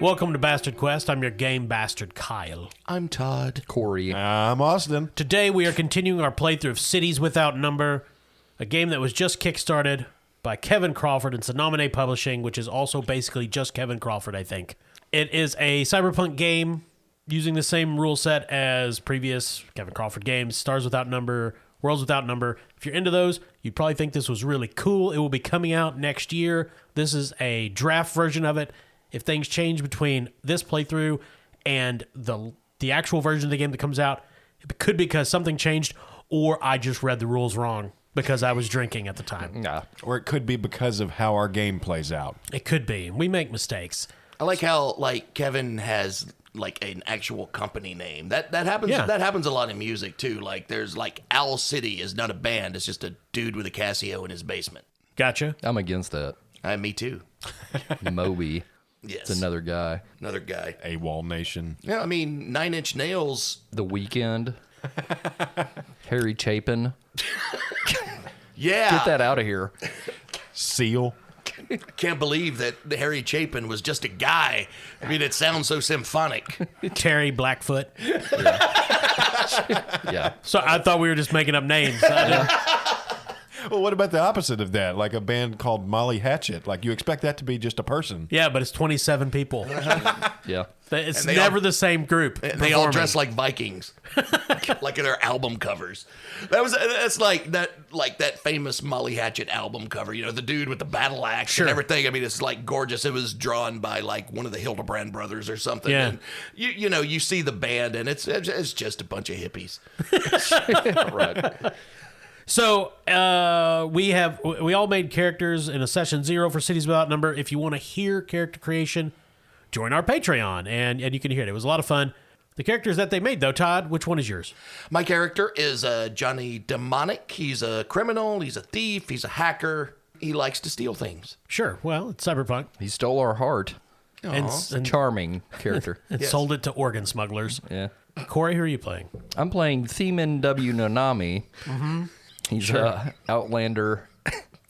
Welcome to Bastard Quest. I'm your game bastard, Kyle. I'm Todd. Corey. I'm Austin. Today we are continuing our playthrough of Cities Without Number, a game that was just kickstarted by Kevin Crawford and Sonamine Publishing, which is also basically just Kevin Crawford, I think. It is a cyberpunk game using the same rule set as previous Kevin Crawford games, Stars Without Number, Worlds Without Number. If you're into those, you'd probably think this was really cool. It will be coming out next year. This is a draft version of it. If things change between this playthrough and the actual version of the game that comes out, it could be because something changed, or I just read the rules wrong because I was drinking at the time. Nah. Or it could be because of how our game plays out. It could be. We make mistakes. I like how Kevin has an actual company name. That happens. Yeah. That happens a lot in music too. There's Owl City is not a band. It's just a dude with a Casio in his basement. Gotcha. I'm against that. Me too. Moby. Yes. It's another guy. Another guy. AWOL Nation. Yeah, I mean, 9 Inch Nails. The Weeknd. Harry Chapin. Yeah. Get that out of here. Seal. Can't believe that Harry Chapin was just a guy. I mean, it sounds so symphonic. Terry Blackfoot. Yeah. So I thought we were just making up names. Well, what about the opposite of that? Like a band called Molly Hatchet. You expect that to be just a person. Yeah, but it's 27 people. Yeah. It's And they never all- the same group. They all dress like Vikings, like in their album covers. That's like that famous Molly Hatchet album cover. You know, the dude with the battle axe and everything. I mean, it's gorgeous. It was drawn by one of the Hildebrand brothers or something. Yeah. And you see the band, and it's just a bunch of hippies. Right. So we all made characters in a session 0 for Cities Without Number. If you want to hear character creation, join our Patreon, and you can hear it. It was a lot of fun. The characters that they made, though, Todd, which one is yours? My character is Johnny Demonic. He's a criminal. He's a thief. He's a hacker. He likes to steal things. Sure. Well, it's cyberpunk. He stole our heart. And Charming character. Yes. sold it to organ smugglers. Yeah. Corey, who are you playing? I'm playing Theman W. Nonami. Mm-hmm. He's Outlander.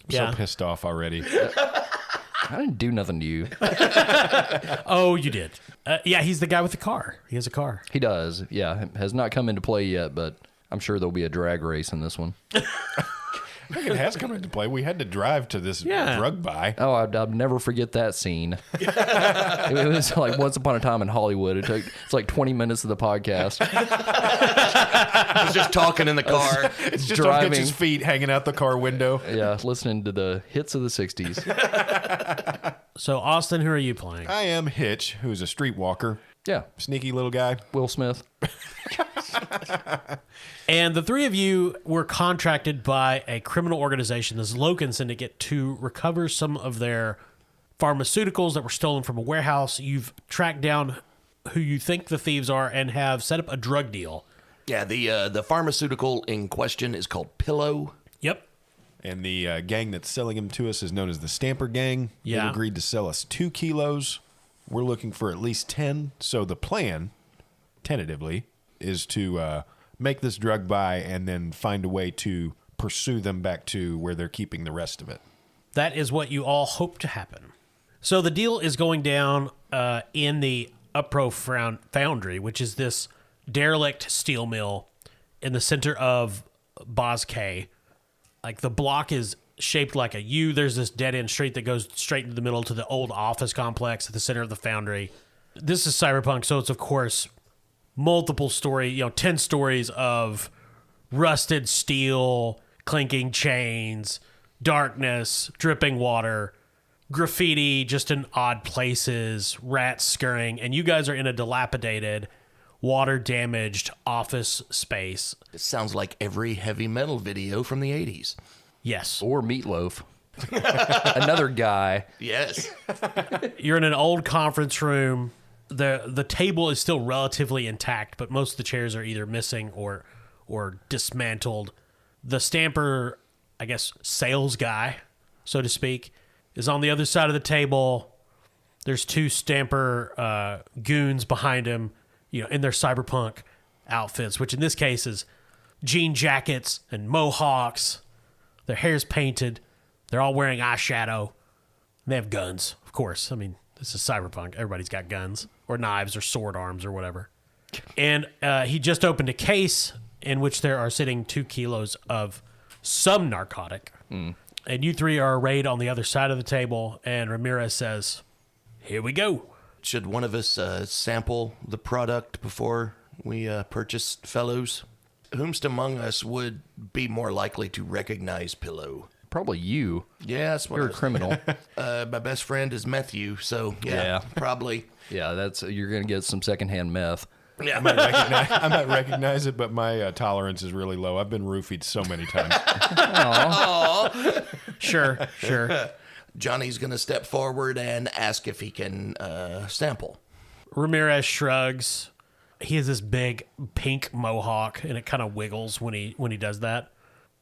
Yeah. So pissed off already. I didn't do nothing to you. Oh, you did. Yeah, he's the guy with the car. He has a car. He does. Yeah. Has not come into play yet, but I'm sure there'll be a drag race in this one. I think it has come into play. We had to drive to this drug buy. Oh, I'll never forget that scene. It was like Once Upon a Time in Hollywood. It's like 20 minutes of the podcast. I was just talking in the car. It's just driving. on Hitch's feet hanging out the car window. Yeah, listening to the hits of the 60s. So, Austin, who are you playing? I am Hitch, who's a streetwalker. Yeah, Sneaky little guy. Will Smith. And the three of you were contracted by a criminal organization, this Loken Syndicate, to recover some of their pharmaceuticals that were stolen from a warehouse. You've tracked down who you think the thieves are and have set up a drug deal. Yeah, the pharmaceutical in question is called Pillow. Yep. And the gang that's selling him to us is known as the Stamper Gang. Yeah. They agreed to sell us 2 kilos. We're looking for at least 10. So the plan, tentatively, is to make this drug buy and then find a way to pursue them back to where they're keeping the rest of it. That is what you all hope to happen. So the deal is going down in the Upro Foundry, which is this derelict steel mill in the center of Boz K. The block is shaped like a U. There's this dead-end street that goes straight into the middle to the old office complex at the center of the foundry. This is cyberpunk, so it's, of course, multiple 10 stories of rusted steel, clinking chains, darkness, dripping water, graffiti just in odd places, rats scurrying, and you guys are in a dilapidated, water-damaged office space. It sounds like every heavy metal video from the 80s. Yes. Or Meatloaf. Another guy. Yes. You're in an old conference room. The table is still relatively intact, but most of the chairs are either missing or dismantled. The Stamper, I guess, sales guy, so to speak, is on the other side of the table. There's 2 Stamper goons behind him, in their cyberpunk outfits, which in this case is jean jackets and mohawks. Their hair's painted. They're all wearing eyeshadow. And they have guns, of course. I mean, This is cyberpunk. Everybody's got guns or knives or sword arms or whatever. And he just opened a case in which there are sitting 2 kilos of some narcotic. And you three are arrayed on the other side of the table. And Ramirez says, "Here we go." Should one of us sample the product before we purchase, fellows? Whomst among us would be more likely to recognize Pillow? Probably you. Yeah, that's what You're a criminal. My best friend is Matthew, so Yeah. probably. Yeah, you're gonna get some secondhand meth. Yeah, I might recognize it, but my tolerance is really low. I've been roofied so many times. Sure. Johnny's going to step forward and ask if he can sample. Ramirez shrugs. He has this big pink mohawk, and it kind of wiggles when he does that.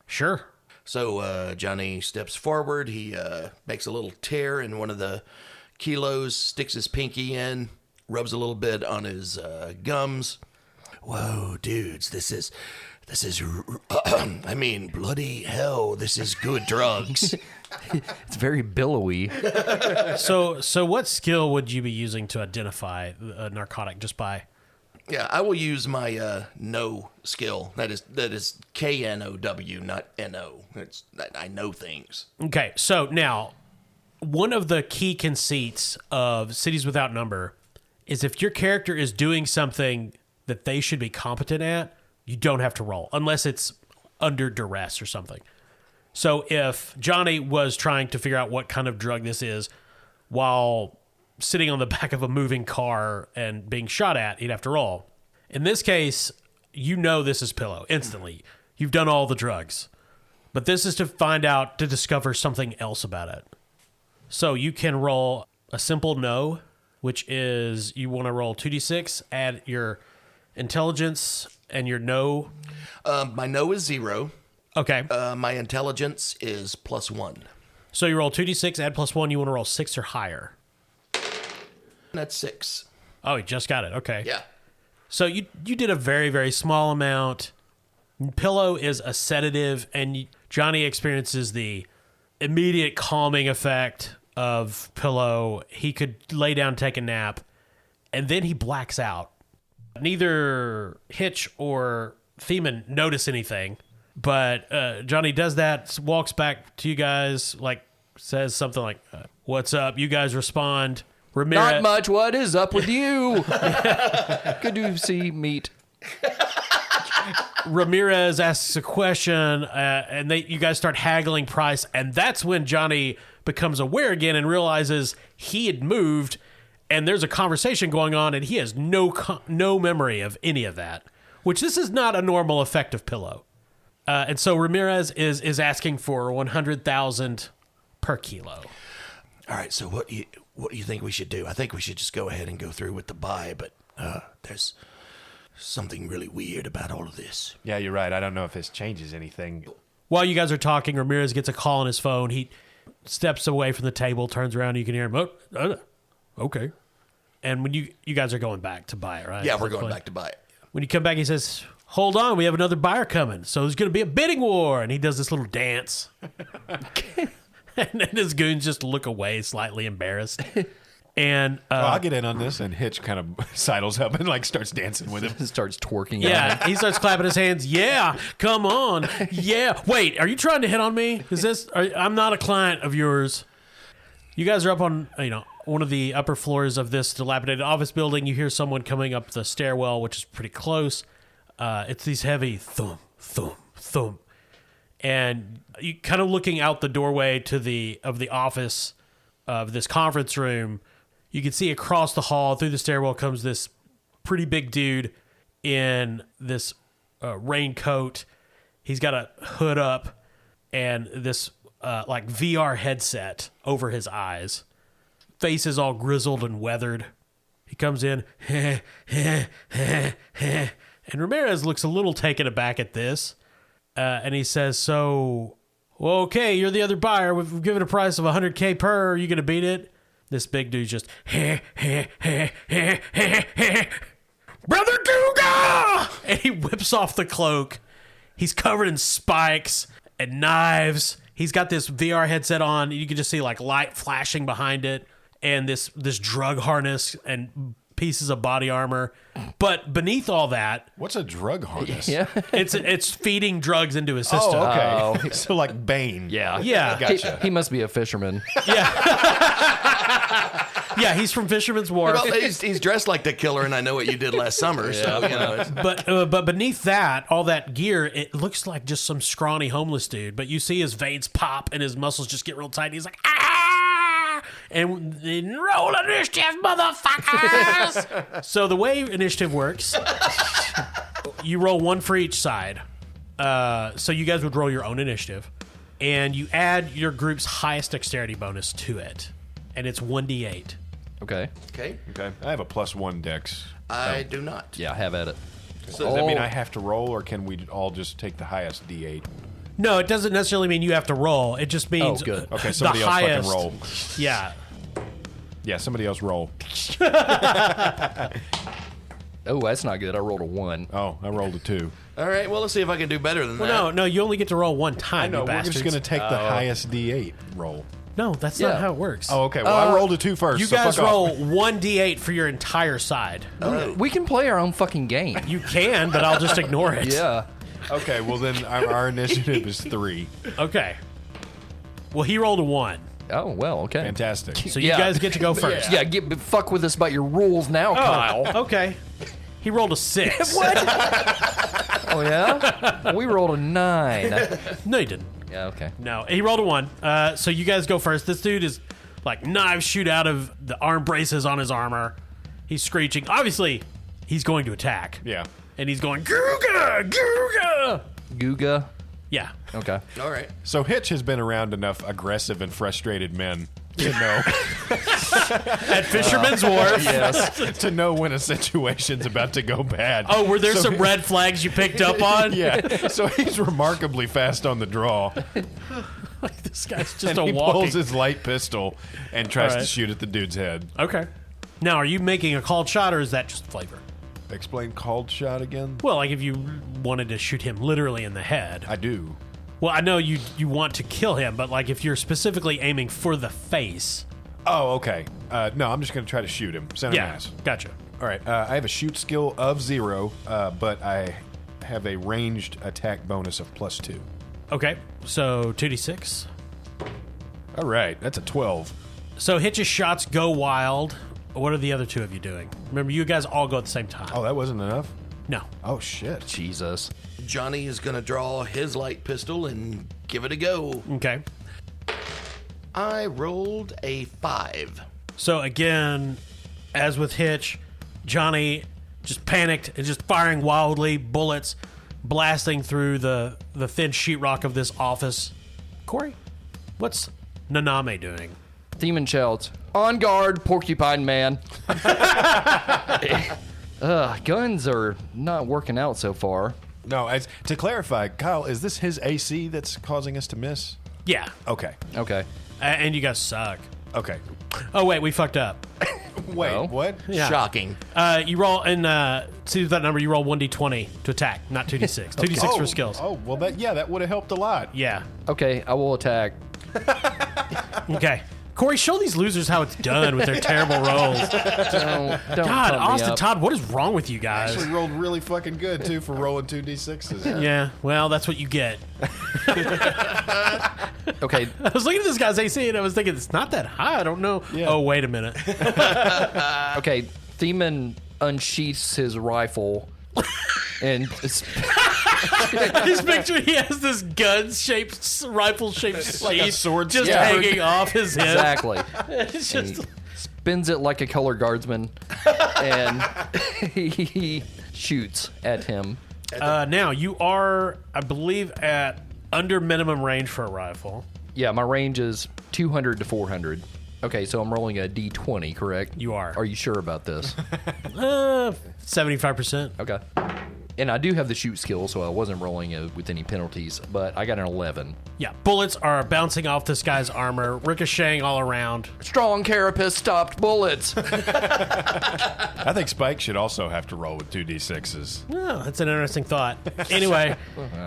Sure. So Johnny steps forward. He makes a little tear in one of the kilos, sticks his pinky in, rubs a little bit on his gums. Whoa, dudes, this is, I mean, bloody hell, this is good drugs. It's very billowy. So what skill would you be using to identify a narcotic just by? Yeah, I will use my know skill. That is KNOW, not NO. I know things. Okay, so now, one of the key conceits of Cities Without Number is if your character is doing something that they should be competent at, you don't have to roll, unless it's under duress or something. So if Johnny was trying to figure out what kind of drug this is while sitting on the back of a moving car and being shot at, he'd have to roll. In this case, you know this is Pillow instantly. You've done all the drugs. But this is to discover something else about it. So you can roll a simple no, which is you want to roll 2d6, add your intelligence and your no. My know is 0. Okay. My intelligence is +1. So you roll 2d6, add +1. You want to roll 6 or higher. That's 6. Oh, you just got it. Okay. Yeah. So you did a very, very small amount. Pillow is a sedative, and Johnny experiences the immediate calming effect of Pillow. He could lay down, take a nap, and then he blacks out. Neither Hitch or Theman notice anything, but Johnny does that, walks back to you guys, says something like, "What's up?" You guys respond. Ramirez, Not much. What is up with you? Good to meet. Ramirez asks a question, and you guys start haggling price, and that's when Johnny becomes aware again and realizes he had moved, and there's a conversation going on, and he has no memory of any of that, which this is not a normal effect of Pillow. And so Ramirez is asking for 100,000 per kilo. All right, so what do you think we should do? I think we should just go ahead and go through with the buy, but there's something really weird about all of this. Yeah, you're right. I don't know if this changes anything. While you guys are talking, Ramirez gets a call on his phone. He steps away from the table, turns around, and you can hear him, "Oh, okay." And when you guys are going back to buy it, right? Yeah, we're going back to buy it. When you come back, he says, "Hold on, we have another buyer coming. So there's going to be a bidding war." And he does this little dance. And then his goons just look away, slightly embarrassed. And I'll get in on this, and Hitch kind of sidles up and starts dancing with him. Starts twerking. yeah, he starts clapping his hands. Yeah, come on. Yeah. Wait, are you trying to hit on me? I'm not a client of yours. You guys are up on, one of the upper floors of this dilapidated office building. You hear someone coming up the stairwell, which is pretty close. It's these heavy thump, thump, thump. And you kind of looking out the doorway to the office of this conference room, you can see across the hall through the stairwell comes this pretty big dude in this raincoat. He's got a hood up and this VR headset over his eyes. Face is all grizzled and weathered. He comes in, and Ramirez looks a little taken aback at this. And he says, "So, well, okay, you're the other buyer. We've given a price of $100K per. Are you going to beat it?" This big dude just, "Brother Googa!" And he whips off the cloak. He's covered in spikes and knives. He's got this VR headset on. You can just see light flashing behind it. and this drug harness and pieces of body armor. But beneath all that, What's a drug harness? Yeah. it's feeding drugs into his system. Oh, okay. So like Bane. Yeah. Yeah. Gotcha. He must be a fisherman. Yeah, he's from Fisherman's Wharf. Well, he's dressed like the killer, and I know what you did last summer. So you know, But beneath that, all that gear, it looks like just some scrawny homeless dude. But you see his veins pop and his muscles just get real tight. And he's like, ah! And then roll initiative, motherfuckers! So the way initiative works, you roll one for each side. So you guys would roll your own initiative. And you add your group's highest dexterity bonus to it. And it's 1d8. Okay. okay. Okay. I have a +1 dex. I do not. Yeah, have at it. So does that mean I have to roll, or can we all just take the highest D8? No, it doesn't necessarily mean you have to roll. It just means good. Okay, the somebody else highest. fucking roll. Yeah. Yeah, somebody else roll. Oh, that's not good. I rolled a 1. Oh, I rolled a 2. All right. Well, let's see if I can do better than that. Well, no, you only get to roll one time. I know, you we're bastards. just going to take the highest D8 roll. No, that's Yeah. not how it works. Oh, okay. Well, I rolled a 2 first. You so guys fuck off. roll 1d8 for your entire side. We can play our own fucking game. You can, but I'll just ignore it. Yeah. Okay, well, then our initiative is 3. Okay. Well, he rolled a 1. Oh, well, okay. Fantastic. So you Yeah. guys get to go first. Yeah, fuck with us about your rules now, Kyle. Okay. He rolled a 6. Oh, yeah? We rolled a 9. No, he didn't. Yeah, okay. No, he rolled a 1. So you guys go first. This dude is like knives shoot out of the arm braces on his armor. He's screeching. Obviously, he's going to attack. Yeah. And he's going, Googa! Googa! Guga. Yeah. Okay. All right. So Hitch has been around enough aggressive and frustrated men to know At Fisherman's Wharf. Yes. to know when a situation's about to go bad. Oh, were there So some he- red flags you picked up on? Yeah. So he's remarkably fast on the draw. This guy's just And a he walking. pulls his light pistol and tries All to right. shoot at the dude's head. Okay. Now, are you making a called shot or is that just flavor? Explain called shot again? Well, like if you wanted to shoot him literally in the head. I do. Well, I know you want to kill him, but like if you're specifically aiming for the face. Oh, okay. No, I'm just going to try to shoot him. Send him Yeah, ass. gotcha. All right. I have a shoot skill of 0, but I have a ranged attack bonus of +2. Okay, so 2d6. All right. That's a 12. So Hitch's shots go wild. What are the other two of you doing? Remember, you guys all go at the same time. Oh, that wasn't enough? No. Oh, shit. Jesus. Johnny is going to draw his light pistol and give it a go. Okay. I rolled a 5. So again, as with Hitch, Johnny just panicked and just firing wildly, bullets blasting through the thin sheetrock of this office. Corey, what's Naname doing? Theman shouts, "On guard, porcupine man." Guns are not working out so far. No, to clarify, Kyle, is this his AC that's causing us to miss? Yeah. Okay. Okay. And you guys suck. Okay. Oh, wait, we fucked up. Wait, Oh. what? Yeah. Shocking. You roll, and see that number, you roll 1d20 to attack, not 2d6. 2d6 for skills. Oh, well, that would have helped a lot. Yeah. Okay, I will attack. Okay. Corey, show these losers how it's done with their terrible rolls. Don't God, pump me Austin up. Todd, what is wrong with you guys? Actually rolled really fucking good, too, for rolling 2d6s. Yeah, well, that's what you get. Okay, I was looking at this guy's AC and I was thinking, it's not that high. I don't know. Yeah. Oh, wait a minute. okay. Theman unsheaths his rifle and This picture, he has this gun-shaped, rifle-shaped sheath like a sword just scabbard. hanging off his head. exactly. It's And he just, spins it like a color guardsman, and he shoots at him. now, you are, I believe, at under minimum range for a rifle. Yeah, my range is 200 to 400. Okay, so I'm rolling a d20, correct? You are. Are you sure about this? 75%. Okay. And I do have the shoot skill, so I wasn't rolling with any penalties, but I got an 11. Yeah, bullets are bouncing off this guy's armor, ricocheting all around. Strong carapace stopped bullets. I think Spike should also have to roll with 2d6s. Oh, that's an interesting thought. Anyway,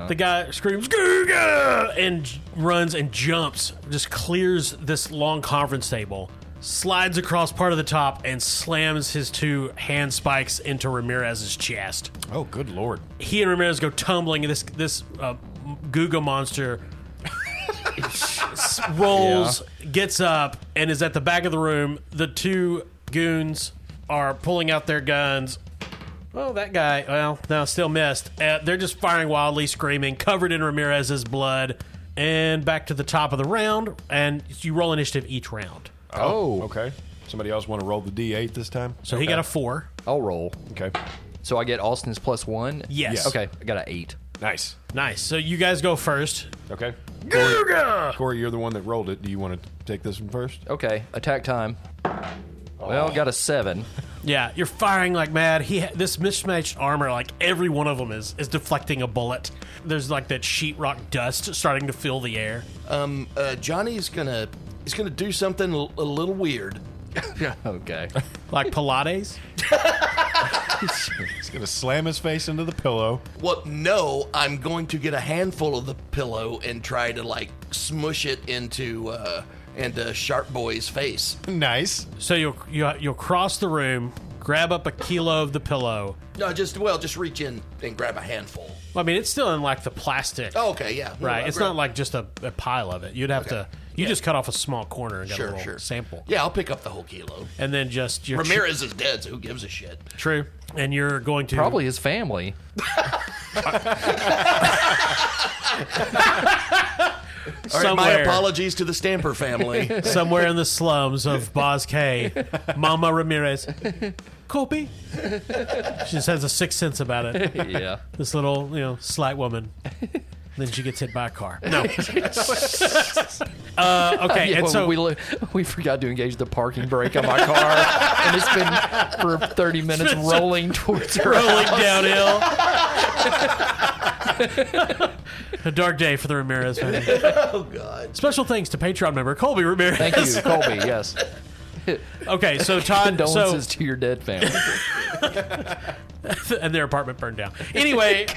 the guy screams, "Googa!" and runs and jumps, just clears this long conference table, slides across part of the top, and slams his 2 hand spikes into Ramirez's chest. Oh, good lord. He and Ramirez go tumbling, and this Guga monster rolls, gets up, and is at the back of the room. The 2 goons are pulling out their guns. Oh, that guy, well, no, still missed. They're just firing wildly, screaming, covered in Ramirez's blood. And back to the top of the round, and you roll initiative each round. Oh, okay. Somebody else want to roll the D8 this time? So he got a 4. I'll roll. Okay. So I get Austin's +1? Yes. Okay, I got an 8. Nice. Nice. So you guys go first. Okay. Guga! Corey, you're the one that rolled it. Do you want to take this one first? Okay, attack time. Well, got a 7. Yeah, you're firing like mad. This mismatched armor, like every one of them is deflecting a bullet. There's like that sheetrock dust starting to fill the air. Johnny's gonna do something a little weird. Okay. Like Pilates. He's going to slam his face into the pillow. Well, no, I'm going to get a handful of the pillow and try to like smush it into Sharp Boy's face. Nice. So you'll cross the room, grab up a kilo of the pillow. No, just reach in and grab a handful. Well, I mean, it's still in like the plastic. Oh, okay, yeah. Right. It's not like just a pile of it. You'd have to. You just cut off a small corner and get a little sample. Yeah, I'll pick up the whole kilo. And then just Ramirez is dead, so who gives a shit? True. And you're going to Probably his family. All right, my apologies to the Stamper family. somewhere in the slums of Boz K, Mama Ramirez, Colby. She just has a sixth sense about it. Yeah. This little, slight woman. Then she gets hit by a car. No. Okay, Yeah, and so we forgot to engage the parking brake on my car, and it's been for 30 minutes rolling towards her rolling house. downhill. A dark day for the Ramirez family. Oh, God. Special thanks to Patreon member Colby Ramirez. Thank you, Colby. Yes. Okay, so Todd, Condolences to your dead family. and their apartment burned down. Anyway,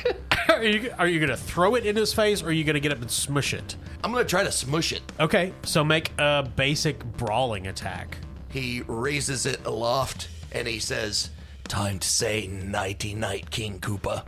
are you going to throw it in his face, or are you going to get up and smush it? I'm going to try to smush it. Okay, so make a basic brawling attack. He raises it aloft, and he says, "Time to say nighty-night, King Koopa."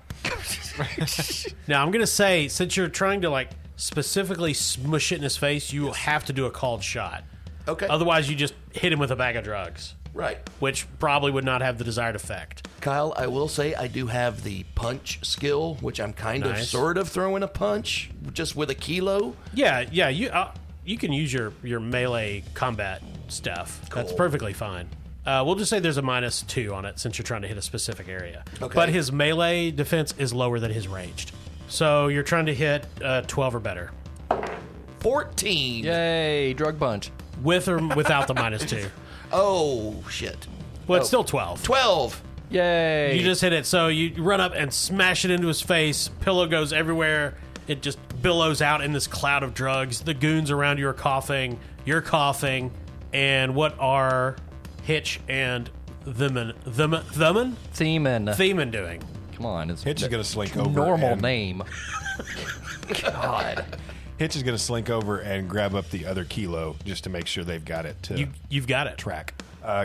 Now, I'm going to say, since you're trying to, specifically smush it in his face, you have to do a called shot. Okay. Otherwise, you just hit him with a bag of drugs. Right. Which probably would not have the desired effect. Kyle, I will say I do have the punch skill, which I'm kind of sort of throwing a punch just with a kilo. Yeah, you can use your melee combat stuff. Cool. That's perfectly fine. We'll just say there's a -2 on it since you're trying to hit a specific area. Okay. But his melee defense is lower than his ranged. So you're trying to hit 12 or better. 14. Yay, drug punch. With or without the -2. Oh, shit. Well, it's still 12. 12. Yay. You just hit it. So you run up and smash it into his face. Pillow goes everywhere. It just billows out in this cloud of drugs. The goons around you are coughing. You're coughing. And what are Hitch and Theman doing? Come on. It's Hitch is going to slink over. normal and- name. God. Hitch is going to slink over and grab up the other kilo just to make sure they've got it to You've got it. track.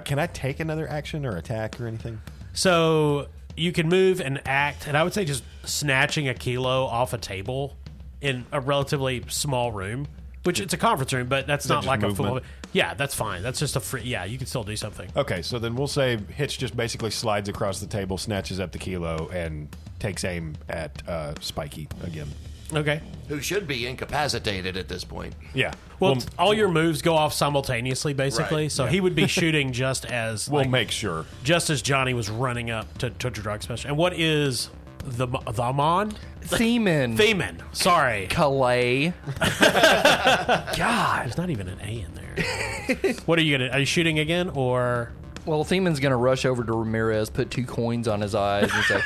Can I take another action or attack or anything? So you can move and act, and I would say just snatching a kilo off a table in a relatively small room, which it's a conference room, but that's not just like a movement? full. Yeah, that's fine. That's just a free. Yeah, you can still do something. Okay, so then we'll say Hitch just basically slides across the table, snatches up the kilo, and takes aim at Spiky again. Okay. Who should be incapacitated at this point. Yeah. Well, all your moves go off simultaneously, basically. Right, So yeah. he would be shooting just as we'll make sure. just as Johnny was running up to drug special. And what is the Theman? Theman. Sorry. Calais. God. There's not even an A in there. What are you gonna? Are you shooting again or? Well, Theman's going to rush over to Ramirez, put 2 coins on his eyes, and say,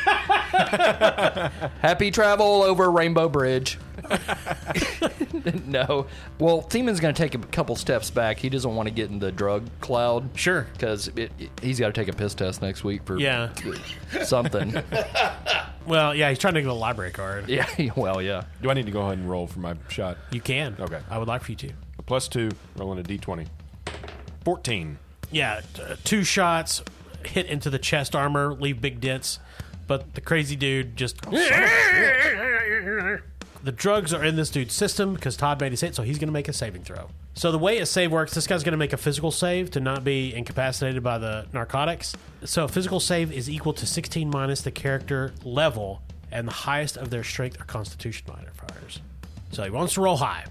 "Happy travel over Rainbow Bridge." No. Well, Theman's going to take a couple steps back. He doesn't want to get in the drug cloud. Sure. Because he's got to take a piss test next week for something. Well, yeah, he's trying to get a library card. Yeah, well, yeah. Do I need to go ahead and roll for my shot? You can. Okay. I would like for you to. +2, rolling a d20. 14. Yeah, 2 shots hit into the chest armor, leave big dents, but the crazy dude just... The drugs are in this dude's system because Todd made his hit, so he's going to make a saving throw. So the way a save works, this guy's going to make a physical save to not be incapacitated by the narcotics. So a physical save is equal to 16 minus the character level and the highest of their strength or constitution modifiers. So he wants to roll high.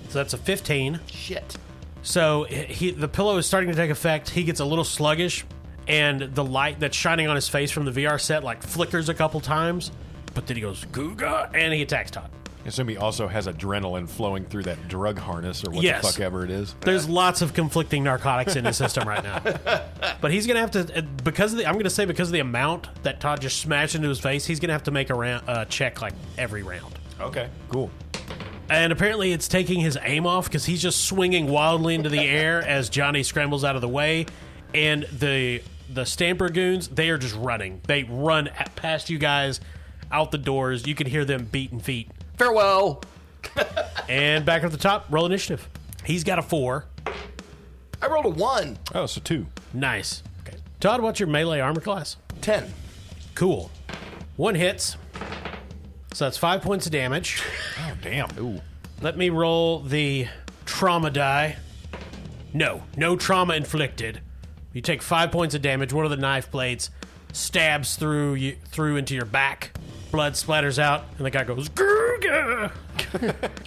So that's a 15. Shit. So the pillow is starting to take effect. He gets a little sluggish, and the light that's shining on his face from the VR set like flickers a couple times. But then he goes, Googa, and he attacks Todd. I assume he also has adrenaline flowing through that drug harness or what Yes. the fuck ever it is. There's lots of conflicting narcotics in his system right now. But he's going to have to, because of the amount that Todd just smashed into his face, he's going to have to make a check like every round. Okay, cool. And apparently it's taking his aim off because he's just swinging wildly into the air as Johnny scrambles out of the way. And the Stamper goons, they are just running. They run past you guys out the doors. You can hear them beating feet. Farewell. And back at the top, roll initiative. He's got a 4. I rolled a 1. Oh, so 2. Nice. Okay. Todd, what's your melee armor class? 10. Cool. 1 hits. So that's 5 points of damage. Oh, damn. Ooh. Let me roll the trauma die. No trauma inflicted. You take 5 points of damage. One of the knife blades stabs through into your back. Blood splatters out, and the guy goes, Gurga!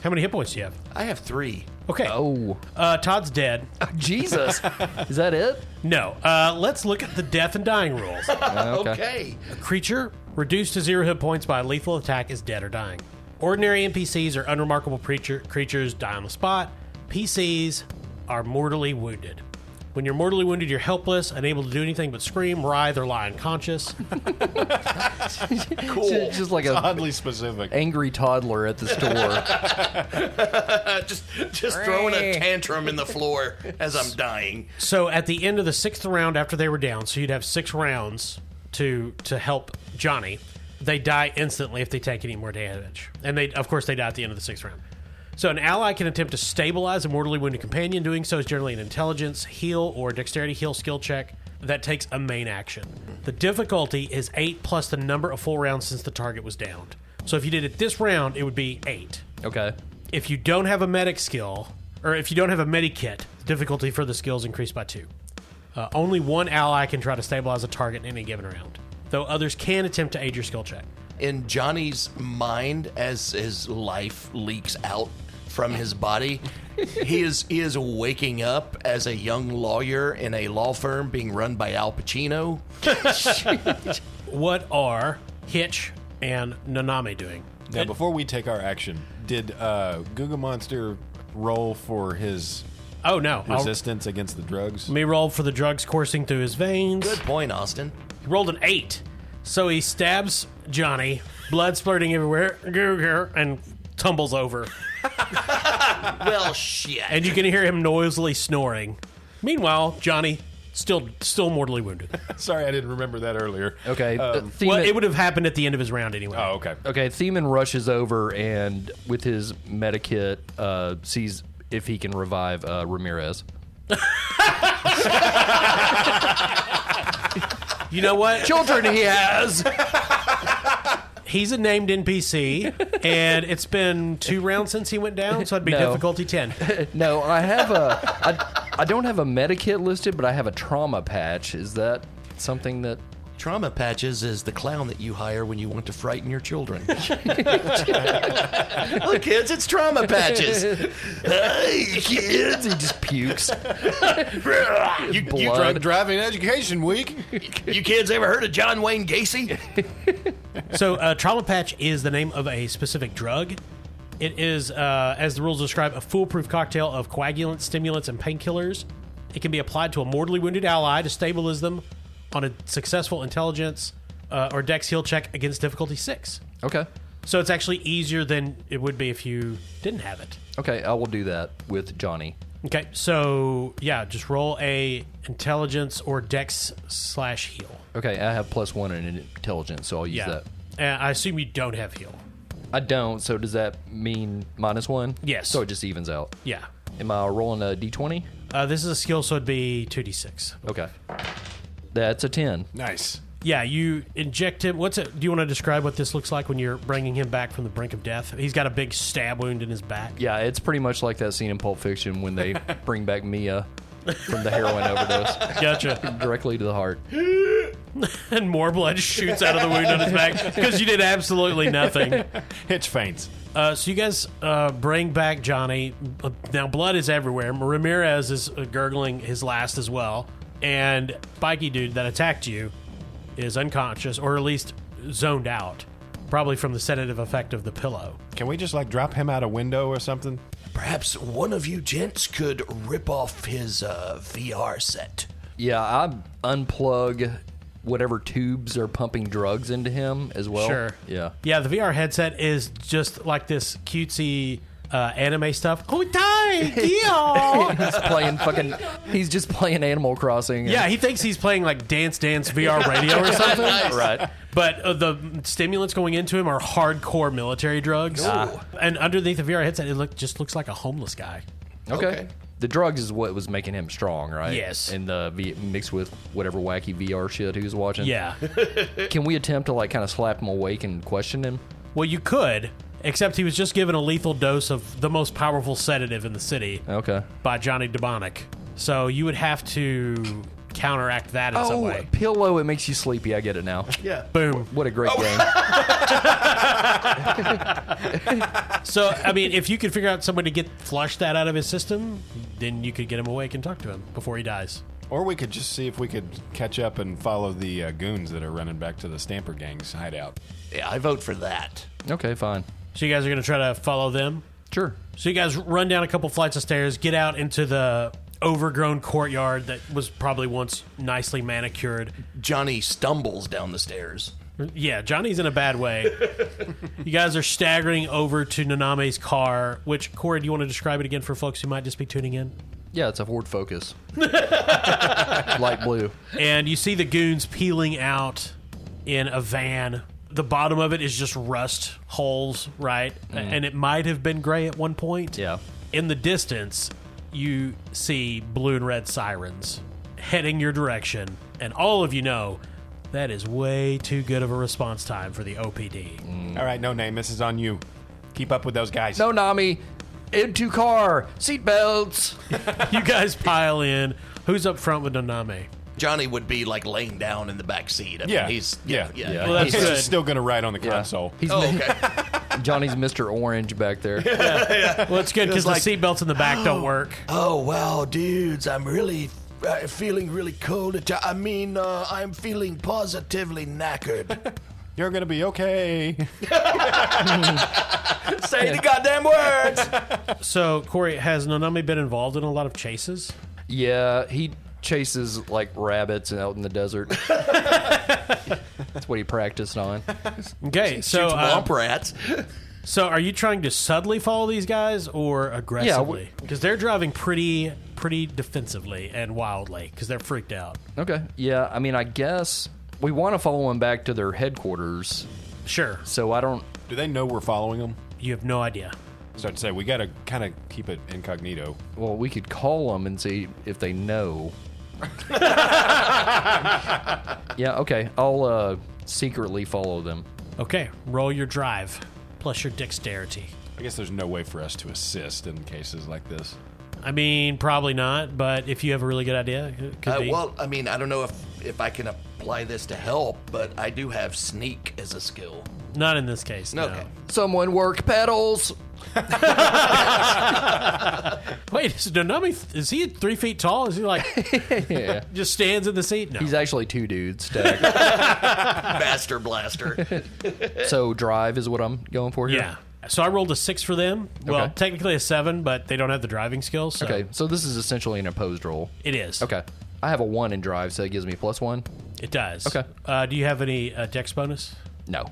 How many hit points do you have? I have 3. Okay. Oh. Todd's dead. Jesus. Is that it? No. Let's look at the death and dying rules. Okay. A creature reduced to 0 hit points by a lethal attack is dead or dying. Ordinary NPCs or unremarkable creatures die on the spot. PCs are mortally wounded. When you're mortally wounded, you're helpless, unable to do anything but scream, writhe, or lie unconscious. Cool. Just like It's a oddly specific. angry toddler at the store. just throwing a tantrum in the floor as I'm dying. So at the end of the 6th round after they were down, so you'd have 6 rounds to help Johnny, they die instantly if they take any more damage. And of course they die at the end of the 6th round. So an ally can attempt to stabilize a mortally wounded companion. Doing so is generally an intelligence, heal, or dexterity heal skill check that takes a main action. The difficulty is 8 plus the number of full rounds since the target was downed. So if you did it this round, it would be 8. Okay. If you don't have a medic skill, or if you don't have a medikit, the difficulty for the skill is increased by 2. Only one ally can try to stabilize a target in any given round, though others can attempt to aid your skill check. In Johnny's mind, as his life leaks out from his body, he is waking up as a young lawyer in a law firm being run by Al Pacino. What are Hitch and Naname doing? Now, before we take our action, did Guga Monster roll for his Oh, no. resistance against the drugs? Let me roll for the drugs coursing through his veins. Good point, Austin. He rolled an 8. So he stabs Johnny, blood splurting everywhere, and tumbles over. Well, shit. And you can hear him noisily snoring. Meanwhile, Johnny, still mortally wounded. Sorry, I didn't remember that earlier. Okay. Well, Theman, it would have happened at the end of his round anyway. Oh, okay. okay. Theman rushes over and, with his medikit, sees if he can revive Ramirez. You know what? Children he has. He's a named NPC, and it's been 2 rounds since he went down, so it'd be No. difficulty 10. No, I don't have a medikit listed, but I have a trauma patch. Is that something that? Trauma Patches is the clown that you hire when you want to frighten your children. Look, kids, it's Trauma Patches. Hey, kids. He just pukes. You Blood. Driving Education Week. you kids ever heard of John Wayne Gacy? So, Trauma Patch is the name of a specific drug. It is, as the rules describe, a foolproof cocktail of coagulants, stimulants, and painkillers. It can be applied to a mortally wounded ally to stabilize them on a successful intelligence or dex heal check against difficulty 6. Okay. So it's actually easier than it would be if you didn't have it. Okay, I will do that with Johnny. Okay, so yeah, just roll a intelligence or dex/heal. Okay, I have +1 in intelligence, so I'll use Yeah, that. I assume you don't have heal. I don't, so does that mean -1? Yes. So it just evens out. Yeah. Am I rolling a d20? This is a skill, so it'd be 2d6. Okay. That's a 10. Nice. Yeah, you inject him. What's it? Do you want to describe what this looks like when you're bringing him back from the brink of death? He's got a big stab wound in his back. Yeah, it's pretty much like that scene in Pulp Fiction when they bring back Mia from the heroin overdose Gotcha. directly to the heart. And more blood shoots out of the wound on his back because you did absolutely nothing. Hitch faints. So you guys bring back Johnny. Now blood is everywhere. Ramirez is gurgling his last as well. And Spiky Dude that attacked you is unconscious, or at least zoned out, probably from the sedative effect of the pillow. Can we just like drop him out a window or something? Perhaps one of you gents could rip off his VR set. Yeah, I unplug whatever tubes are pumping drugs into him as well. Sure. Yeah. Yeah, the VR headset is just like this cutesy anime stuff. Oh, He's just playing Animal Crossing. yeah, he thinks he's playing like Dance Dance VR radio or something. Right. But the stimulants going into him are hardcore military drugs. And underneath the VR headset, it just looks like a homeless guy. Okay. The drugs is what was making him strong, right? Yes. And mixed with whatever wacky VR shit he was watching. Yeah. Can we attempt to like kind of slap him awake and question him? Well, you could, except he was just given a lethal dose of the most powerful sedative in the city Okay. by Johnny Demonic. So you would have to counteract that in some way. Pillow, it makes you sleepy. I get it now. Yeah. Boom. What a great game. So, I mean, if you could figure out some way to flush that out of his system, then you could get him awake and talk to him before he dies. Or we could just see if we could catch up and follow the goons that are running back to the Stamper Gang's hideout. Yeah, I vote for that. Okay, fine. So you guys are going to try to follow them? Sure. So you guys run down a couple flights of stairs, get out into the overgrown courtyard that was probably once nicely manicured. Johnny stumbles down the stairs. Yeah, Johnny's in a bad way. You guys are staggering over to Naname's car, which, Corey, do you want to describe it again for folks who might just be tuning in? Yeah, it's a Ford Focus. Light blue. And you see the goons peeling out in a van. The bottom of it is just rust holes, right? And it might have been gray at one point. Yeah. In the distance, you see blue and red sirens heading your direction. And all of you know that is way too good of a response time for the OPD. All right, no name. This is on you. Keep up with those guys. No, Nami. Into car. Seatbelts. You guys pile in. Who's up front with Naname? Johnny would be like laying down in the back seat. I mean, Yeah. he's Yeah. Well, that's He's good. just still going to ride on the console. He's Oh, okay. Johnny's Mr. Orange back there. Well, it's good because like- the seatbelts in the back don't work. Oh wow, dudes! I'm really feeling really cold. I'm feeling positively knackered. You're going to be okay. Say the goddamn words. So, Corey, has Naname been involved in a lot of chases? Yeah, he chases like rabbits out in the desert. That's what he practiced on. Okay, so Womp rats. so are you trying to subtly follow these guys or aggressively? Because they're driving pretty defensively and wildly because they're freaked out. Okay. Yeah, I mean, I guess we want to follow them back to their headquarters. Sure, So I don't. Do they know we're following them? you have no idea. So I'd say we got to kind of keep it incognito. Well, we could call them and see if they know. Yeah. Okay. I'll secretly follow them. Okay, roll your drive plus your dexterity. I guess there's no way for us to assist in cases like this. I mean, probably not, but if you have a really good idea, it could be. Well, I mean, I don't know if I can apply this to help, but I do have sneak as a skill. Not in this case, no. Okay. Someone work pedals. Wait, is Naname, is he 3 feet tall? Is he like, Yeah. just stands in the seat? No. He's actually two dudes stacked. Master blaster. So drive is what I'm going for here. Yeah. So I rolled a 6 for them. Well, Okay. technically a 7, but they don't have the driving skills. So Okay. So this is essentially an opposed roll. It is. Okay. I have a 1 in drive, so it gives me +1. It does. Okay. Do you have any dex bonus? No.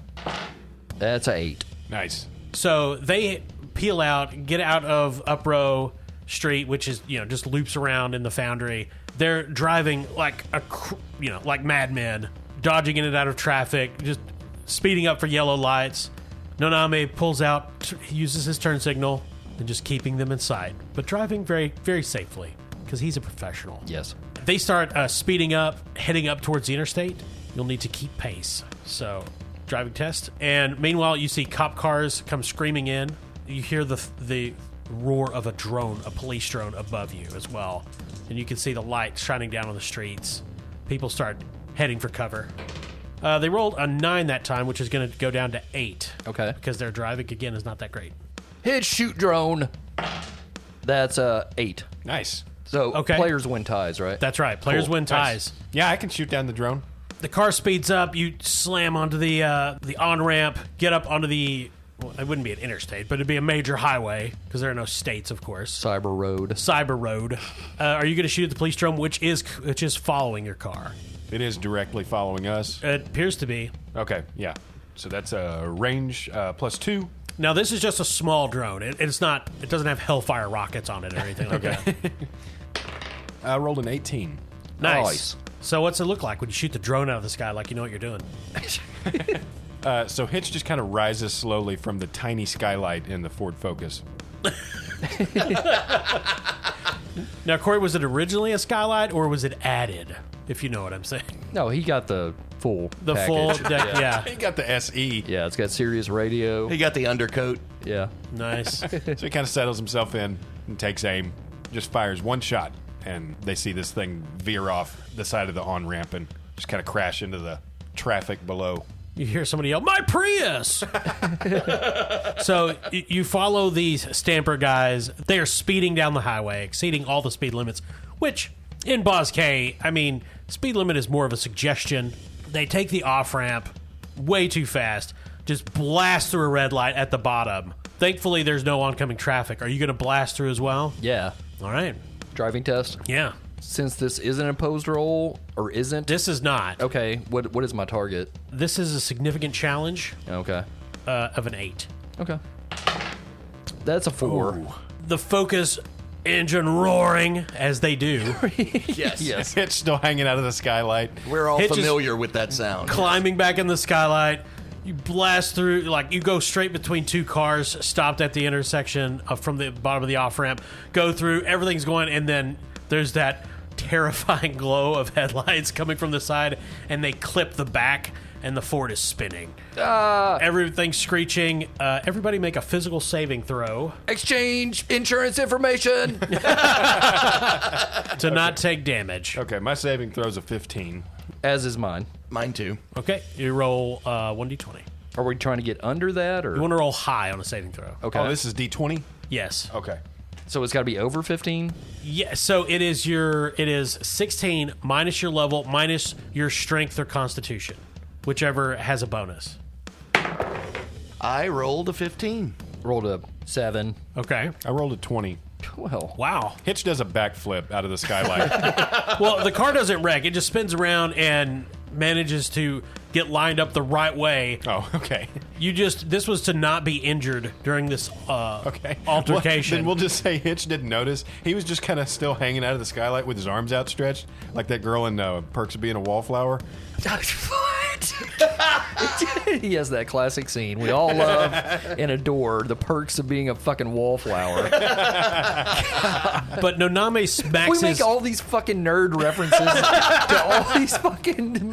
That's a 8. Nice. So they peel out, get out of Uprow Street, which is, just loops around in the foundry. They're driving like like madmen, dodging in and out of traffic, just speeding up for yellow lights. Naname pulls out, uses his turn signal, and just keeping them in sight, but driving very, very safely because he's a professional. Yes. They start speeding up, heading up towards the interstate. You'll need to keep pace. So, driving test. And meanwhile, you see cop cars come screaming in. You hear the roar of a drone, a police drone above you as well. And you can see the light shining down on the streets. People start heading for cover. They rolled a 9 that time, which is going to go down to 8. Okay. Because their driving, again, is not that great. Hitch, shoot drone. That's 8. Nice. So Okay. players win ties, right? That's right. Players Cool. win ties. Yeah, I can shoot down the drone. The car speeds up. You slam onto the on-ramp, get up onto the... Well, it wouldn't be an interstate, but it'd be a major highway because there are no states, of course. Cyber Road. Cyber Road. Are you going to shoot at the police drone, which is following your car? It is directly following us. It appears to be. Okay, yeah. So that's a range +2. Now, this is just a small drone. It's not. It doesn't have Hellfire rockets on it or anything like that. I rolled an 18. Nice. So what's it look like when you shoot the drone out of the sky like you know what you're doing? So Hitch just kind of rises slowly from the tiny skylight in the Ford Focus. Now, Corey, was it originally a skylight or was it added, if you know what I'm saying? No, he got the full The package. full deck, yeah. He got the SE. Yeah, it's got Sirius radio. He got the undercoat. Yeah. Nice. So he kind of settles himself in and takes aim, just fires one shot, and they see this thing veer off the side of the on-ramp and just kind of crash into the traffic below. You hear somebody yell, "My Prius!" So you follow these Stamper guys. They are speeding down the highway, exceeding all the speed limits, which in Boz K, I mean, speed limit is more of a suggestion. They take the off-ramp way too fast, just blast through a red light at the bottom. Thankfully, there's no oncoming traffic. Are you going to blast through as well? Yeah. All right. Driving test. Yeah. Since this isn't an opposed roll, or isn't? This is not. Okay, what is my target? This is a significant challenge Okay. of an 8. Okay. That's a 4. Ooh. The Focus engine roaring as they do. Yes. Yes. Hitch still hanging out of the skylight. We're all Hitch is- familiar with that sound. Climbing back in the skylight. You blast through, like, you go straight between two cars stopped at the intersection from the bottom of the off-ramp. Go through, everything's going, and then there's that terrifying glow of headlights coming from the side, and they clip the back, and the Ford is spinning. Everything's screeching. Everybody make a physical saving throw Exchange insurance information. to not take damage. Okay, my saving throw's a 15. As is mine. Mine too. Okay, you roll 1d20. Are we trying to get under that, or You want to roll high on a saving throw. okay? Oh, this is D20? Yes. Okay. So it's got to be over 15. Yeah, so it is 16 minus your level minus your strength or constitution, whichever has a bonus. I rolled a 15. Rolled a 7. Okay. I rolled a 20. Well, Wow. Hitch does a backflip out of the skylight. Well, the car doesn't wreck. It just spins around and manages to get lined up the right way. Oh, okay. This was to not be injured during this Okay. altercation. Well, then we'll just say Hitch didn't notice. He was just kind of still hanging out of the skylight with his arms outstretched, like that girl in Perks of Being a Wallflower. he has that classic scene we all love and adore, the perks of being a fucking wallflower. But Noname smacks We his... make all these fucking nerd references to all these fucking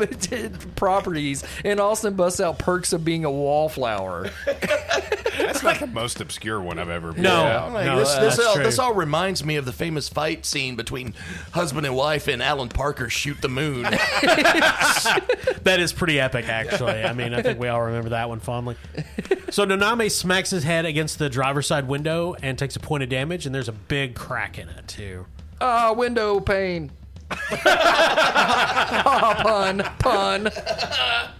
properties, and Austin busts out perks of being a wallflower. That's not the most obscure one I've ever been. No. Yeah. Like, No, this, that's true. this all reminds me of the famous fight scene between husband and wife in Alan Parker's Shoot the Moon. That is pretty epic, actually. I mean, I think we all remember that one fondly. So Noname smacks his head against the driver's side window and takes a point of damage, and there's a big crack in it, too. Window pane. Pun.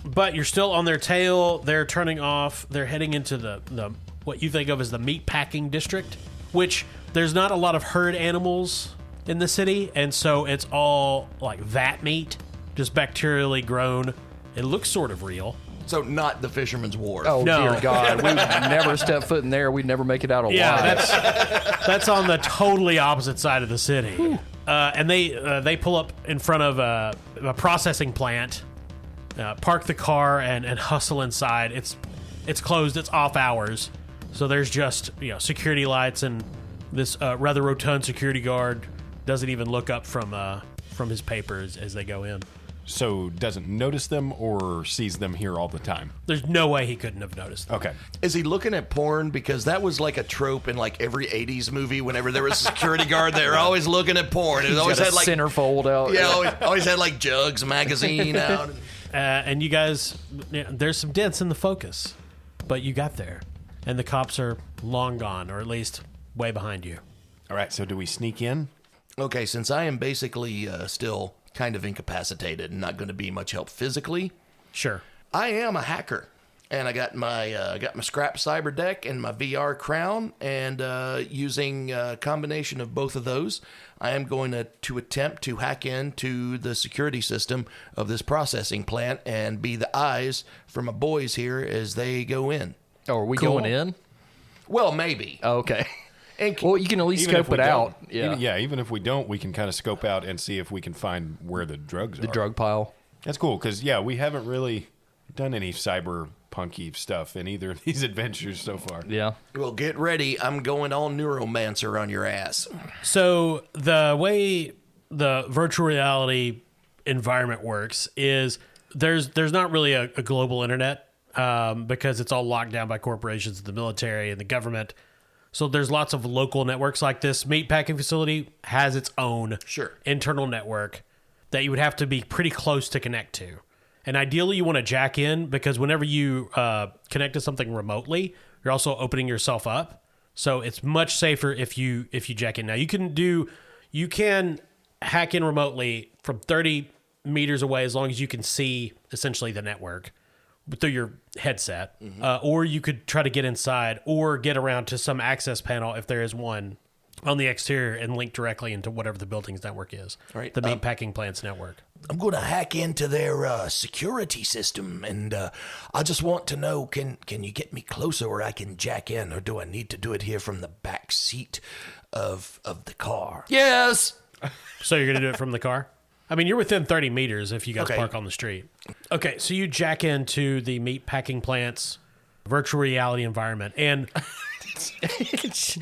But you're still on their tail. They're turning off. They're heading into the what you think of as the meat packing district, which there's not a lot of herd animals in the city, and so it's all like vat meat, just bacterially grown. It looks sort of real. So not the Fisherman's Wharf. Oh, No. dear God. We'd never step foot in there. We'd never make it out alive. Yeah, that's on the totally opposite side of the city. And they pull up in front of a processing plant, park the car, and hustle inside. It's closed. It's off hours. So there's just security lights, and this rather rotund security guard doesn't even look up from his papers as they go in. So doesn't notice them or sees them here all the time? There's no way he couldn't have noticed them. Okay. Is he looking at porn? Because that was like a trope in like every 80s movie. Whenever there was a security guard, they were always looking at porn. It always Got a had like centerfold out. yeah, always had like Jugs magazine out. And you guys, there's some dents in the focus, but you got there, and the cops are long gone, or at least way behind you. All right, so do we sneak in? Okay, since I am basically still kind of incapacitated and not going to be much help physically, Sure. I am a hacker, and I got my scrap cyber deck and my VR crown, and using a combination of both of those, I am going to attempt to hack into the security system of this processing plant and be the eyes for my boys here as they go in. Oh, are we Cool. going in? Well, maybe. Oh, okay. And Well, you can at least Even if scope we it out. don't. Yeah. Even if we don't, we can kind of scope out and see if we can find where the drugs are. The drug pile. That's cool, because, we haven't really done any cyberpunky stuff in either of these adventures so far. Yeah. well, get ready. I'm going all neuromancer on your ass. So the way the virtual reality environment works is there's not really a global internet because it's all locked down by corporations, the military, and the government. So there's lots of local networks like this. Meatpacking facility has its own Sure. internal network that you would have to be pretty close to connect to. And ideally, you want to jack in because whenever you connect to something remotely, you're also opening yourself up. So it's much safer if you jack in. Now you can hack in remotely from 30 meters away as long as you can see essentially the network through your headset, or you could try to get inside or get around to some access panel if there is one on the exterior and link directly into whatever the building's network is. Right. The meatpacking plant's network. I'm going to hack into their security system, and I just want to know, can you get me closer where I can jack in, or do I need to do it here from the back seat of the car? Yes. So you're going to do it from the car? I mean, you're within 30 meters if you guys Okay. park on the street. Okay, so you jack into the meatpacking plant's virtual reality environment, and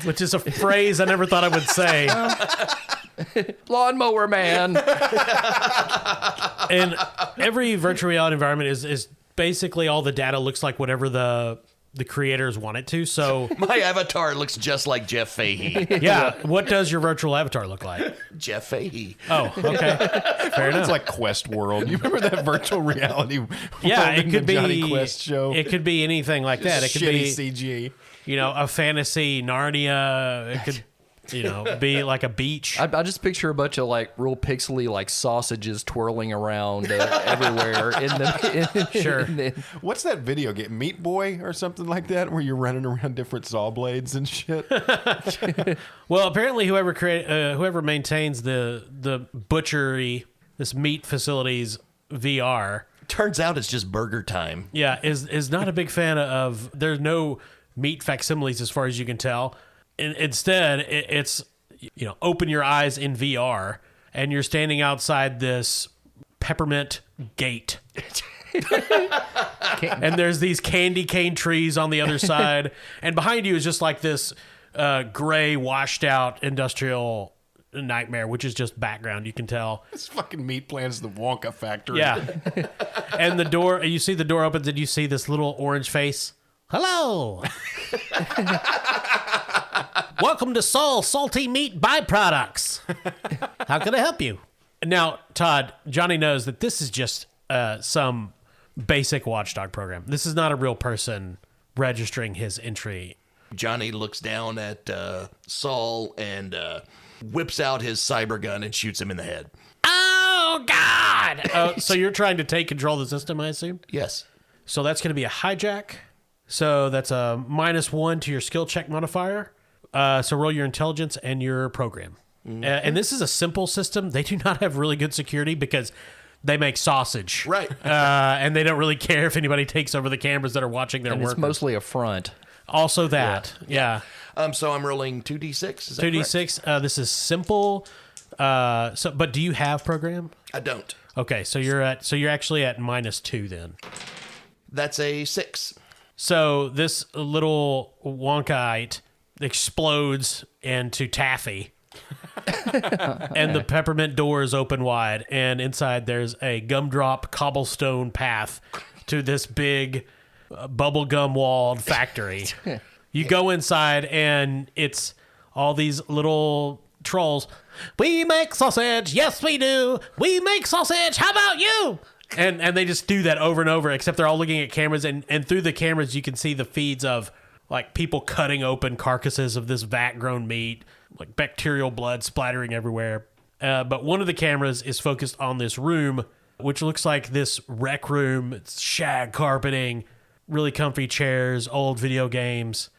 which is a phrase I never thought I would say. Lawnmower man. And every virtual reality environment is basically all the data looks like whatever the creators want it to. So My avatar looks just like Jeff Fahey. yeah, what does your virtual avatar look like? Jeff Fahey. Oh, okay, fair enough. It's like Quest World. You remember that virtual reality Yeah, world it in could the be Johnny Quest show? It could be anything like that. It could Shitty be CG. a fantasy Narnia. It could be like a beach. I just picture a bunch of like real pixely like sausages twirling around everywhere in the Sure. What's that video game? Meat Boy or something like that, where you're running around different saw blades and shit? Well, apparently, whoever maintains the butchery, this meat facility's VR, Turns out it's just burger time. yeah, is not a big fan of. There's no meat facsimiles as far as you can tell. Instead, it's open your eyes in VR, and you're standing outside this peppermint gate. And there's these candy cane trees on the other side, and behind you is just like this gray, washed out industrial nightmare, which is just background. You can tell. This fucking meat plant's the Wonka factory. Yeah. And you see the door opens, and you see this little orange face. Hello. Welcome to Saul's Salty Meat Byproducts. How can I help you? Now, Todd, Johnny knows that this is just some basic watchdog program. This is not a real person registering his entry. Johnny looks down at Saul and whips out his cyber gun and shoots him in the head. Oh, God! So you're trying to take control of the system, I assume? Yes. So that's going to be a hijack. So that's a -1 to your skill check modifier. So roll your intelligence and your program. And this is a simple system. They do not have really good security because they make sausage. Right. And they don't really care if anybody takes over the cameras that are watching their And work. it's mostly a front. Also that. Yeah. So I'm rolling 2d6. Is that 2d6. This is simple. But do you have program? correct? I don't. Okay, so you're actually at -2 then. That's a 6. So this little Wonkite explodes into taffy. And the peppermint doors open wide, and inside there's a gumdrop cobblestone path to this big bubblegum walled factory. You go inside, and it's all these little trolls. We make sausage. Yes, we do. We make sausage. How about you? And they just do that over and over, except they're all looking at cameras, and through the cameras you can see the feeds of like people cutting open carcasses of this vat-grown meat, like bacterial blood splattering everywhere. But one of the cameras is focused on this room, which looks like this rec room. It's shag carpeting, really comfy chairs, old video games,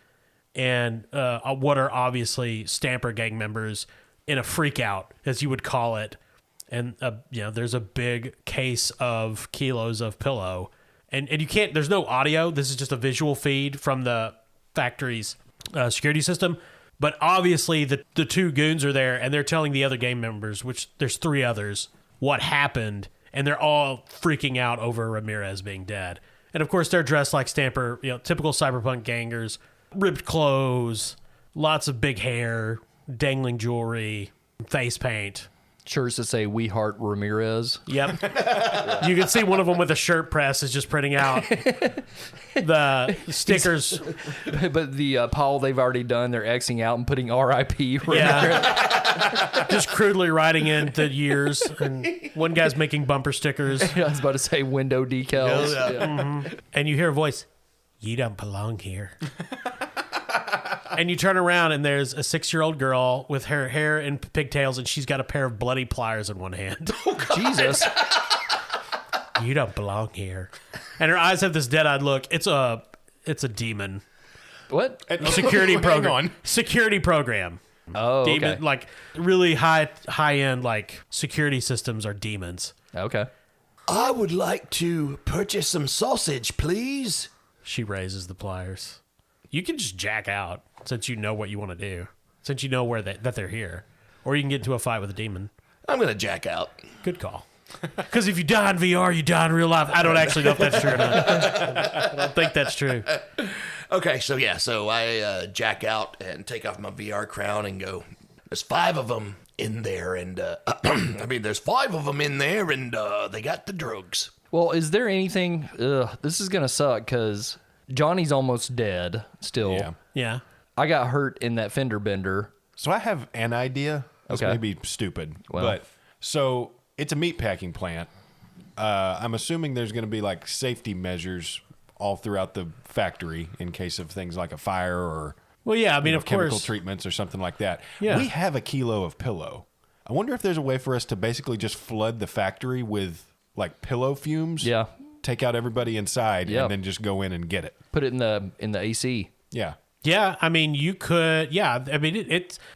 and what are obviously Stamper gang members in a freak out, as you would call it. And there's a big case of kilos of pillow, and you can't. There's no audio. This is just a visual feed from the factory's security system. But obviously, the two goons are there, and they're telling the other gang members, which there's 3 others, what happened, and they're all freaking out over Ramirez being dead. And of course, they're dressed like Stamper, typical cyberpunk gangers, ripped clothes, lots of big hair, dangling jewelry, face paint. Shirts that say "We Heart Ramirez." Yep. You can see one of them with a shirt press is just printing out the stickers. But the pile they've already done, they're Xing out and putting R.I.P. Ramirez. Yeah. Just crudely writing in the years. And one guy's making bumper stickers. I was about to say window decals. Yeah. Mm-hmm. And you hear a voice, "You don't belong here." And you turn around, and there's a 6-year-old girl with her hair in pigtails, and she's got a pair of bloody pliers in one hand. Oh, Jesus. You don't belong here. And her eyes have this dead-eyed look. It's a demon. What? Security Hang program. on. Security program. Oh, okay. Demon, like really high-end like security systems are demons. Okay. I would like to purchase some sausage, please. She raises the pliers. You can just jack out since you know what you want to do. Since you know where that they're here. Or you can get into a fight with a demon. I'm going to jack out. Good call. Because if you die in VR, you die in real life. I don't actually know if that's true or not. I don't think that's true. Okay, so I jack out and take off my VR crown and go, there's 5 of them in there, and there's 5 of them in there, and they got the drugs. Well, is there anything... this is going to suck because Johnny's almost dead still. Yeah. Yeah. I got hurt in that fender bender. So I have an idea. This Okay. may be stupid, Well. but so it's a meat packing plant. I'm assuming there's going to be like safety measures all throughout the factory in case of things like a fire or Well, yeah, I mean, of chemical course. treatments or something like that. Yeah. We have a kilo of pillow. I wonder if there's a way for us to basically just flood the factory with like pillow fumes. Yeah. Take out everybody inside Yep. and then just go in and get it. Put it in the AC. Yeah. Yeah, I mean, you could. Yeah, I mean,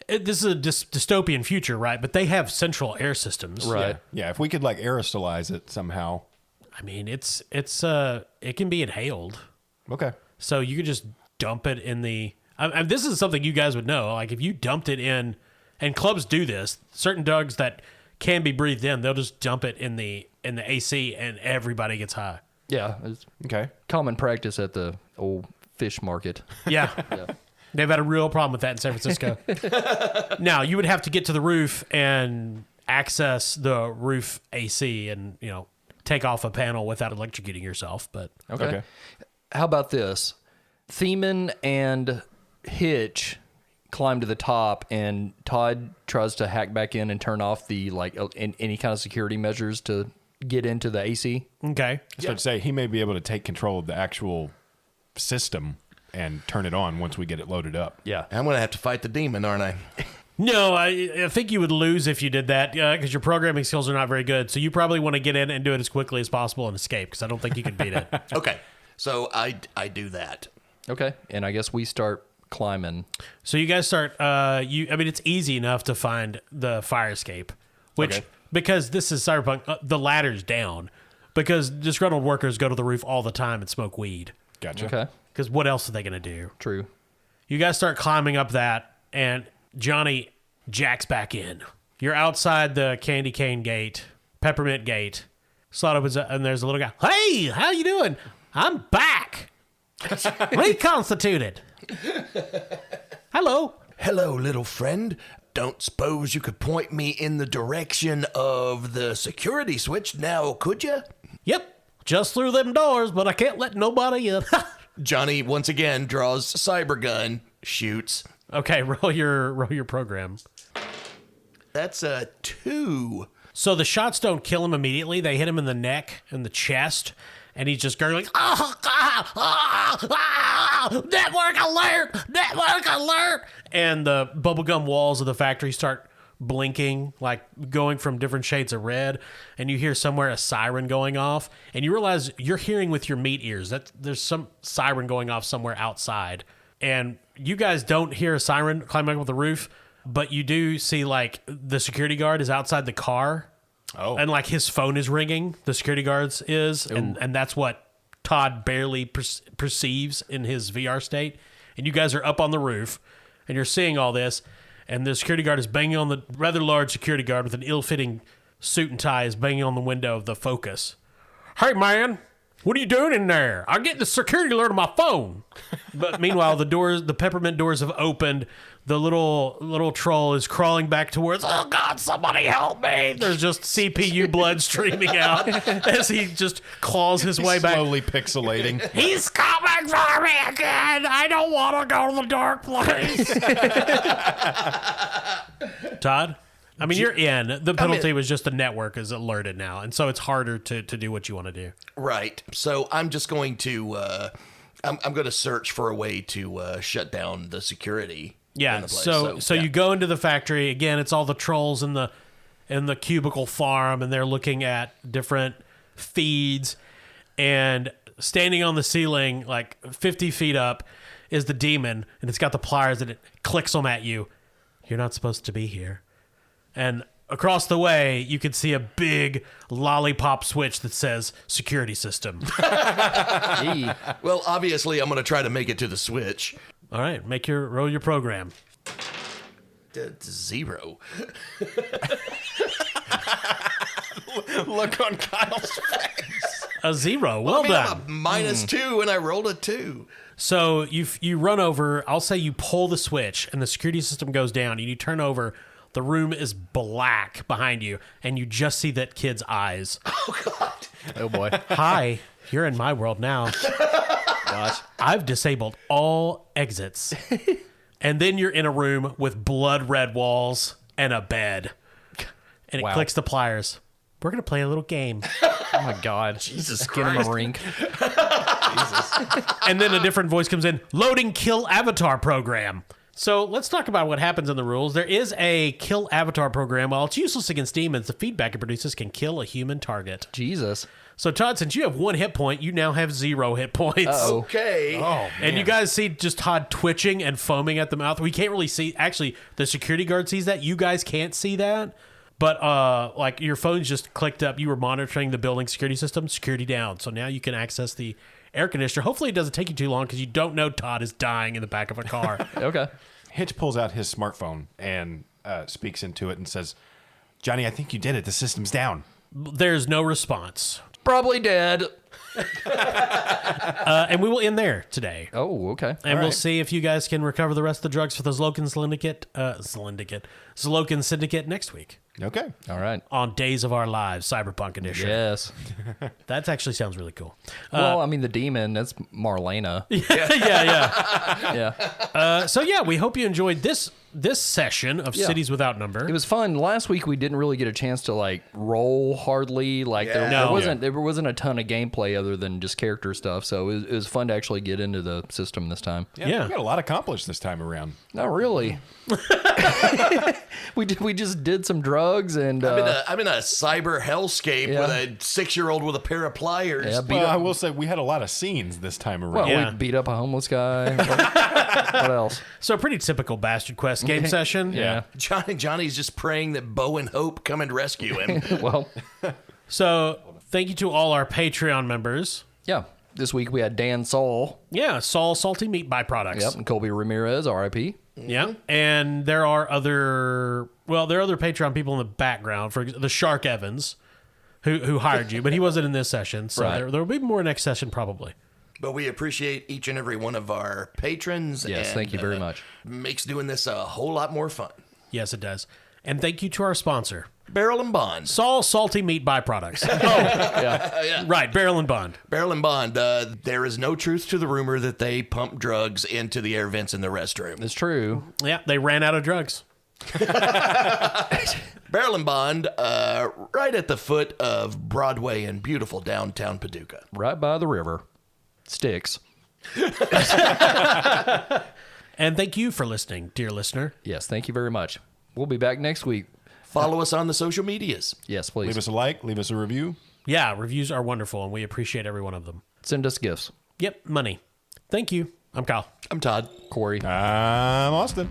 this is a dystopian future, right? But they have central air systems. Right. Yeah. If we could like aerosolize it somehow. I mean, it can be inhaled. Okay. So you could just dump it in the. This is something you guys would know. Like if you dumped it in, and clubs do this. Certain drugs that can be breathed in, they'll just dump it in the AC, and everybody gets high. Yeah. It's Okay. common practice at the old fish market. Yeah. They've had a real problem with that in San Francisco. Now, you would have to get to the roof and access the roof AC and, take off a panel without electrocuting yourself. But Okay. How about this? Theman and Hitch climb to the top, and Todd tries to hack back in and turn off the any kind of security measures to get into the AC. okay. So I'd say he may be able to take control of the actual system and turn it on once we get it loaded up. Yeah. I'm going to have to fight the demon, aren't I? No, I think you would lose if you did that because your programming skills are not very good. So you probably want to get in and do it as quickly as possible and escape because I don't think you can beat it. Okay, so I do that. Okay. And I guess we start climbing. So you guys start. It's easy enough to find the fire escape, which Okay. because this is cyberpunk, the ladder's down because disgruntled workers go to the roof all the time and smoke weed. Gotcha. Okay. Because what else are they going to do? True. You guys start climbing up that, and Johnny jacks back in. You're outside the candy cane gate, peppermint gate. Slot opens up, and there's a little guy. Hey, how you doing? I'm back. Reconstituted. Hello. Hello, little friend. Don't suppose you could point me in the direction of the security switch now, could you? Yep. Just through them doors, but I can't let nobody in. Johnny once again draws cyber gun, shoots. Okay, roll your program. That's a 2. So the shots don't kill him immediately. They hit him in the neck and the chest, and he's just gurgling, network alert! Network alert! And the bubblegum walls of the factory start blinking, like going from different shades of red, and you hear somewhere a siren going off, and you realize you're hearing with your meat ears that there's some siren going off somewhere outside. And you guys don't hear a siren climbing up the roof, but you do see, like, the security guard is outside the car. Oh. And, like, his phone is ringing, the security guard's is, and that's what Todd barely perceives in his VR state. And you guys are up on the roof, and you're seeing all this, and the security guard is banging on the rather large security guard with an ill-fitting suit and tie is banging on the window of the Focus. Hey, man, what are you doing in there? I'm getting the security alert on my phone. But meanwhile, the peppermint doors have opened. The little troll is crawling back towards, oh, God, somebody help me. There's just CPU blood streaming out as he just claws his way back. Slowly pixelating. He's coming for me again. I don't want to go to the dark place. Todd? I mean, you're in. The penalty was just the network is alerted now, and so it's harder to do what you want to do. Right. So I'm just going to I'm going to search for a way to shut down the security. Yeah. in the place. So yeah. you go into the factory again. It's all the trolls in the cubicle farm, and they're looking at different feeds. And standing on the ceiling, like 50 feet up, is the demon, and it's got the pliers, and it clicks them at you. You're not supposed to be here. And across the way, you can see a big lollipop switch that says security system. Gee. Well, obviously, I'm going to try to make it to the switch. All right, roll your program. 0. Look on Kyle's face. A 0. Well I'm done. a -2, and I rolled a 2. So you run over. I'll say you pull the switch, and the security system goes down. And you turn over. The room is black behind you, and you just see that kid's eyes. Oh, God. Oh, boy. Hi, you're in my world now. Gosh. I've disabled all exits. And then you're in a room with blood red walls and a bed. And it Wow. clicks the pliers. We're going to play a little game. Oh, my God. Jesus Get him Christ. a rink. And then a different voice comes in. Loading kill avatar program. So let's talk about what happens in the rules. There is a kill avatar program. While it's useless against demons, the feedback it produces can kill a human target. Jesus. So Todd, since you have 1 hit point, you now have 0 hit points. Uh-oh. Okay. Oh, And you guys see just Todd twitching and foaming at the mouth. We can't really see. Actually, the security guard sees that. You guys can't see that. But like your phone's just clicked up. You were monitoring the building security system. Security down. So now you can access the air conditioner. Hopefully it doesn't take you too long because you don't know Todd is dying in the back of a car. Okay. Hitch pulls out his smartphone and speaks into it and says, Johnny, I think you did it. The system's down. There's no response. Probably dead. And we will end there today. Oh, okay. And All we'll right. see if you guys can recover the rest of the drugs for the Zlokin Syndicate next week Okay. All right. on Days of Our Lives, Cyberpunk Edition. Yes. That actually sounds really cool. Well, I mean, the demon, that's Marlena. yeah. Yeah. So yeah, we hope you enjoyed this session of Yeah. Cities Without Number. It was fun. Last week we didn't really get a chance to like roll hardly. Like Yeah. there wasn't a ton of gameplay other than just character stuff. So it was fun to actually get into the system this time. Yeah. We got a lot accomplished this time around. Not really. We just did some drugs and I'm in a cyber hellscape Yeah. with a 6-year-old with a pair of pliers. yeah, Well, I will say we had a lot of scenes this time around. well, Yeah. we beat up a homeless guy. What else? So a pretty typical Bastard Quest game session. Yeah. Johnny's just praying that Bo and Hope come and rescue him. Well, So thank you to all our Patreon members. yeah. This week we had Dan Saul. Yeah, Saul Salty Meat Byproducts. Yep. And Colby Ramirez, R.I.P. Yeah, and there are other Patreon people in the background. For the Shark Evans, who hired you, but he wasn't in this session. So Right. there will be more next session probably. But we appreciate each and every one of our patrons. Yes, and, thank you very much. Makes doing this a whole lot more fun. Yes, it does. And thank you to our sponsor, Barrel and Bond. Saul Salty Meat Byproducts. Right, Barrel and Bond. Barrel and Bond. There is no truth to the rumor that they pump drugs into the air vents in the restroom. It's true. Yeah, they ran out of drugs. Barrel and Bond, right at the foot of Broadway in beautiful downtown Paducah. Right by the river. Sticks. And thank you for listening, dear listener. Yes, thank you very much. We'll be back next week. Follow us on the social medias. Yes, please. Leave us a like, leave us a review. Yeah, reviews are wonderful, and we appreciate every one of them. Send us gifts. Yep, money. Thank you. I'm Kyle. I'm Todd. Corey. I'm Austin.